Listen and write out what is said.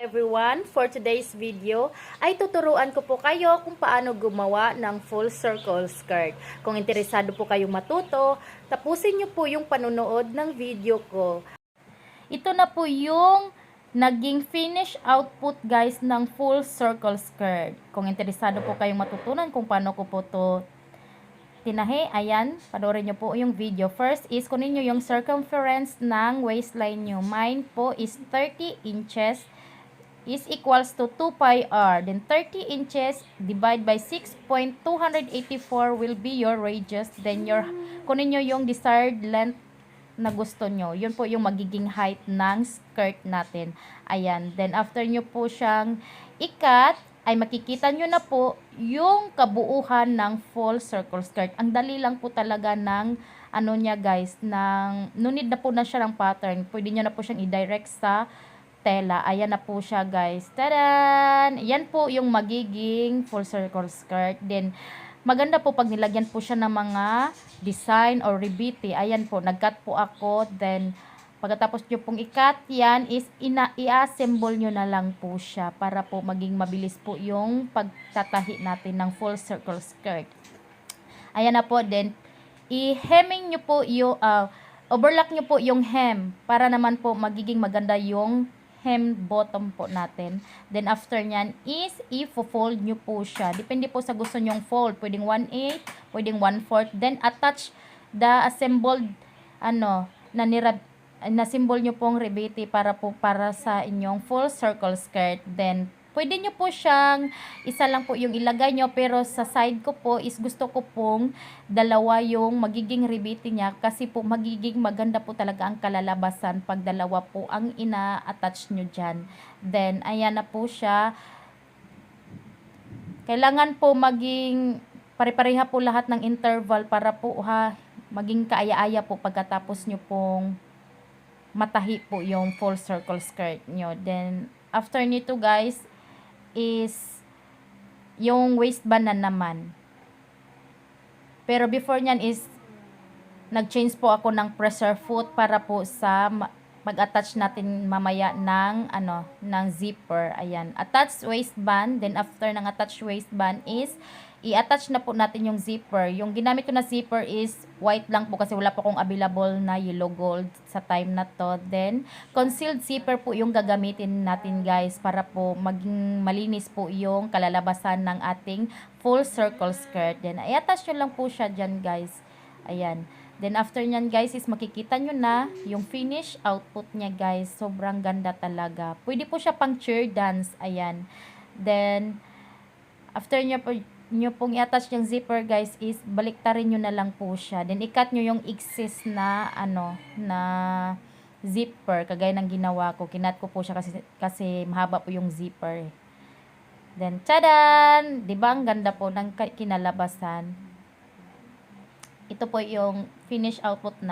Everyone, for today's video ay tuturuan ko po kayo kung paano gumawa ng full circle skirt. Kung interesado po kayong matuto, tapusin niyo po yung panunood ng video ko. Ito na po yung naging finish output guys ng full circle skirt. Kung interesado po kayong matutunan kung paano ko po to tinahi, ayan, panoorin nyo po yung video. First is kunin nyo yung circumference ng waistline nyo. Mine po is 30 inches is equals to 2 pi r. Then 30 inches divide by 6.284 will be your radius. Then kunin nyo yung desired length na gusto nyo. Yun po yung magiging height ng skirt natin. Ayan. Then after nyo po siyang ikat, ay makikita nyo na po yung kabuuhan ng full circle skirt. Ang dali lang po talaga ng ano niya guys, no need na po na siya ng pattern. Pwede nyo na po siyang i-direct sa tela. Ayan na po siya guys. Tadan! Yan po yung magiging full circle skirt. Then, maganda po pag nilagyan po siya ng mga design or rebiti. Ayan po, nag-cut po ako. Then, pagkatapos nyo pong i-cut, yan is i-assemble nyo na lang po siya para po maging mabilis po yung pagtatahi natin ng full circle skirt. Ayan na po. Then, i-hemming nyo po yung, overlock nyo po yung hem para naman po magiging maganda yung hem bottom po natin. Then, after nyan is i-fold nyo po siya. Depende po sa gusto nyong fold. Pwedeng 1/8, pwedeng 1/4. Then, attach the assembled, na symbol nyo pong rebete para sa inyong full circle skirt. Then, pwede nyo po siyang, isa lang po yung ilagay nyo, pero sa side ko po is gusto ko pong dalawa yung magiging rebete niya kasi po magiging maganda po talaga ang kalalabasan pag dalawa po ang ina-attach nyo dyan. Then, ayan na po siya. Kailangan po maging pare-pareha po lahat ng interval para po maging kaaya-aya po pagkatapos nyo pong matahi po yung full circle skirt nyo. Then, after nito guys, is yung waistband na naman. Pero before nyan is nag-change po ako ng pressure foot para po sa mag-attach natin mamaya ng zipper. Ayan, attach waistband. Then after ng attach waistband is i-attach na po natin yung zipper. Yung ginamit ko na zipper is white lang po kasi wala po akong available na yellow gold sa time na to. Then, concealed zipper po yung gagamitin natin guys para po maging malinis po yung kalalabasan ng ating full circle skirt. Then, i-attach nyo lang po siya dyan guys. Ayan. Then, after nyan guys is makikita nyo na yung finish output niya guys. Sobrang ganda talaga. Pwede po siya pang cheer dance. Ayan. Then, after nyo pong i-attach yung zipper guys is baliktarin nyo na lang po siya. Then i-cut nyo yung excess na na zipper kagaya ng ginawa ko. Kinat ko po siya kasi mahaba po yung zipper. Then tadan! 'Di ba ang ganda po ng kinalabasan? Ito po yung finish output na